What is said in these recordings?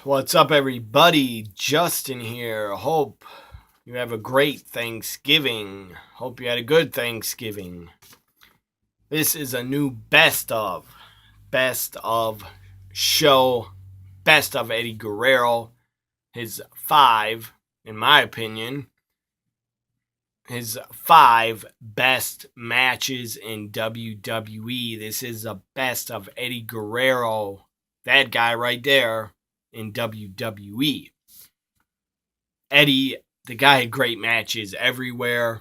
What's up, everybody? Justin here. Hope you have a great Thanksgiving. Hope you had a good Thanksgiving. This is a new best of show, best of Eddie Guerrero. His five, in my opinion, his five best matches in WWE. This is a best of Eddie Guerrero, that guy right there, in WWE. Eddie, the guy, had great matches everywhere.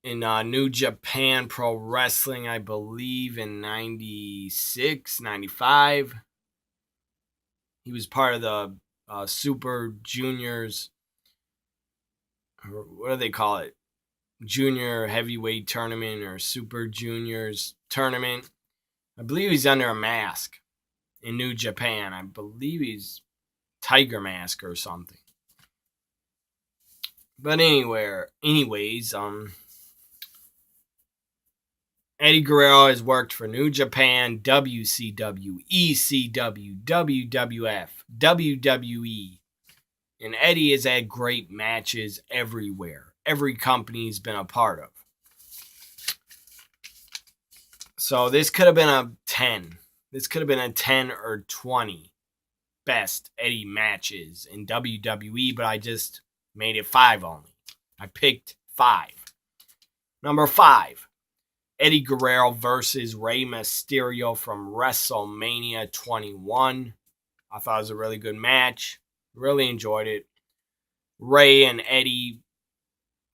In New Japan Pro Wrestling, I believe in 96, 95. He was part of the Super Juniors, or what do they call it? Junior Heavyweight Tournament or Super Juniors Tournament. I believe he's under a mask in New Japan. I believe he's Tiger Mask or something. But anyways, Eddie Guerrero has worked for New Japan, WCW, ECW, WWF, WWE, and Eddie has had great matches everywhere. Every company he's been a part of. So this could have been a 10. This could have been a 10 or 20 best Eddie matches in WWE, but I just made it 5 only. I picked 5. Number 5, Eddie Guerrero versus Rey Mysterio from WrestleMania 21. I thought it was a really good match. Really enjoyed it. Rey and Eddie,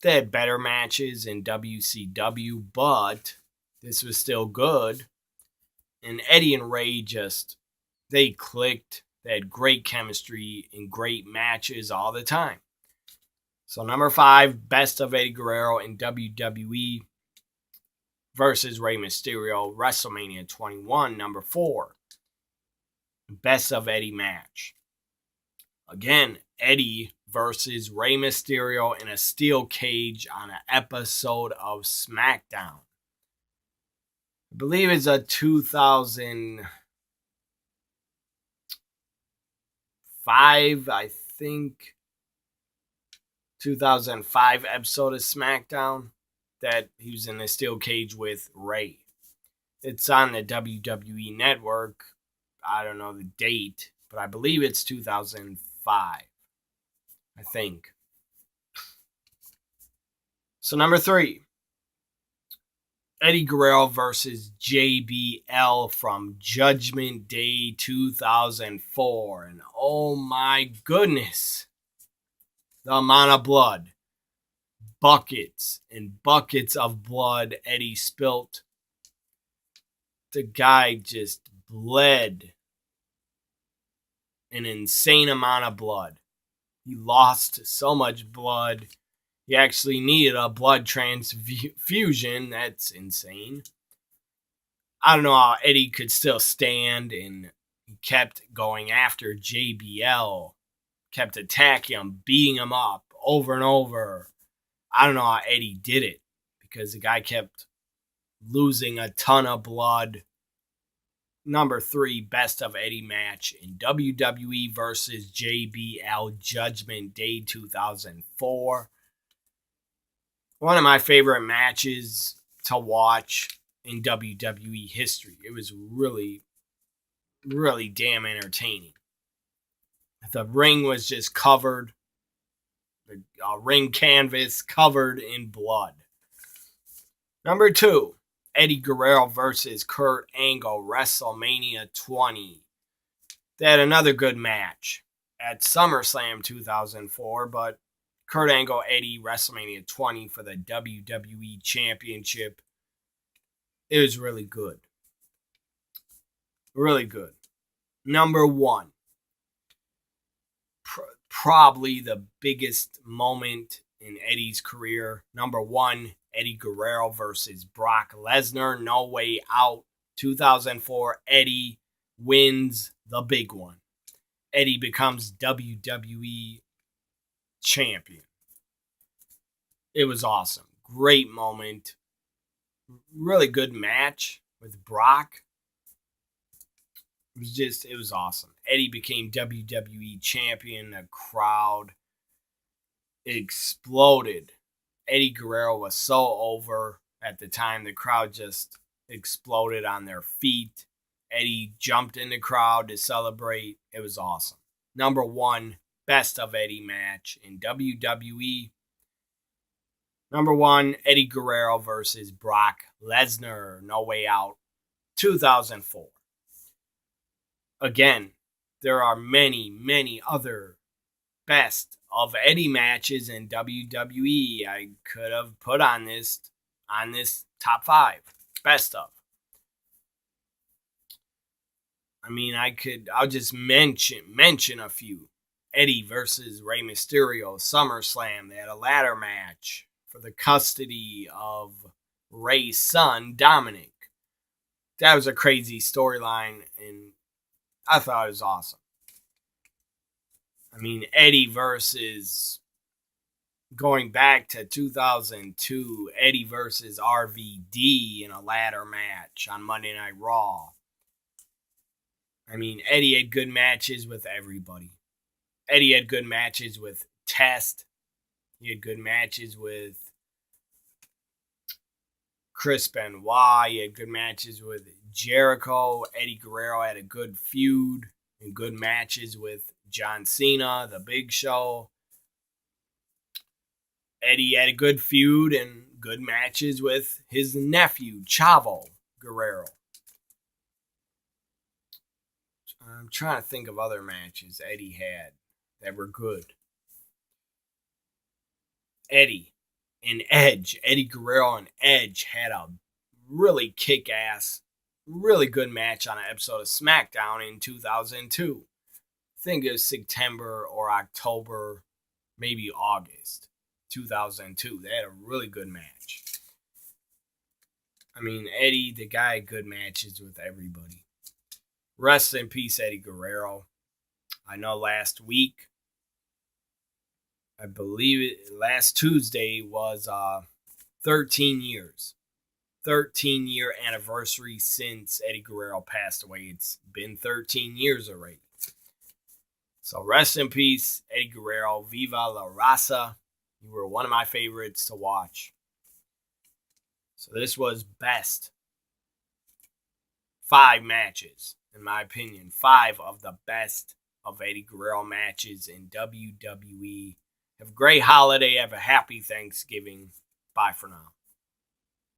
they had better matches in WCW, but this was still good. And Eddie and Rey they clicked. They had great chemistry and great matches all the time. So number 5, best of Eddie Guerrero in WWE versus Rey Mysterio, WrestleMania 21. Number 4, best of Eddie match. Again, Eddie versus Rey Mysterio in a steel cage on an episode of SmackDown. I believe it's a 2005, I think, 2005 episode of SmackDown that he was in a steel cage with Rey. It's on the WWE network. I don't know the date, but I believe it's 2005. I think. So number 3, Eddie Guerrero versus JBL from Judgment Day 2004. And oh my goodness, the amount of blood. Buckets and buckets of blood Eddie spilt. The guy just bled an insane amount of blood. He lost so much blood. He actually needed a blood transfusion. That's insane. I don't know how Eddie could still stand, and he kept going after JBL. Kept attacking him, beating him up over and over. I don't know how Eddie did it, because the guy kept losing a ton of blood. Number 3, best of Eddie match in WWE versus JBL, Judgment Day 2004. One of my favorite matches to watch in WWE history. It was really, really damn entertaining. The ring was just covered, the ring canvas covered in blood. Number 2, Eddie Guerrero versus Kurt Angle, WrestleMania 20. They had another good match at SummerSlam 2004, but Kurt Angle, Eddie, WrestleMania 20 for the WWE Championship. It was really good. Really good. Number 1. Probably the biggest moment in Eddie's career. Number 1, Eddie Guerrero versus Brock Lesnar. No Way Out 2004. Eddie wins the big one. Eddie becomes WWE champion. It was awesome. Great moment. Really good match with Brock. It was awesome. Eddie became WWE champion. The crowd exploded. Eddie Guerrero was so over at the time. The crowd just exploded on their feet. Eddie jumped in the crowd to celebrate. It was awesome. Number one, best of Eddie match in WWE. Number one, Eddie Guerrero versus Brock Lesnar. No Way Out, 2004. Again, there are many, many other best of Eddie matches in WWE I could have put on this top 5. Best of. I mean, I'll just mention a few. Eddie versus Rey Mysterio, SummerSlam. They had a ladder match for the custody of Rey's son, Dominic. That was a crazy storyline, and I thought it was awesome. I mean, Eddie versus, going back to 2002, Eddie versus RVD in a ladder match on Monday Night Raw. I mean, Eddie had good matches with everybody. Eddie had good matches with Test. He had good matches with Chris Benoit. He had good matches with Jericho. Eddie Guerrero had a good feud and good matches with John Cena, The Big Show. Eddie had a good feud and good matches with his nephew, Chavo Guerrero. I'm trying to think of other matches Eddie had that were good. Eddie and Edge, Eddie Guerrero and Edge had a really kick-ass, really good match on an episode of SmackDown in 2002. I think it was September or October, maybe August 2002. They had a really good match. I mean, Eddie, the guy, had good matches with everybody. Rest in peace, Eddie Guerrero. I know last week, I believe last Tuesday was 13 years. 13-year anniversary since Eddie Guerrero passed away. It's been 13 years already. So rest in peace, Eddie Guerrero. Viva la Raza. You were one of my favorites to watch. So this was best 5 matches, in my opinion. 5 of the best of Eddie Guerrero matches in WWE. Have a great holiday. Have a happy Thanksgiving. Bye for now.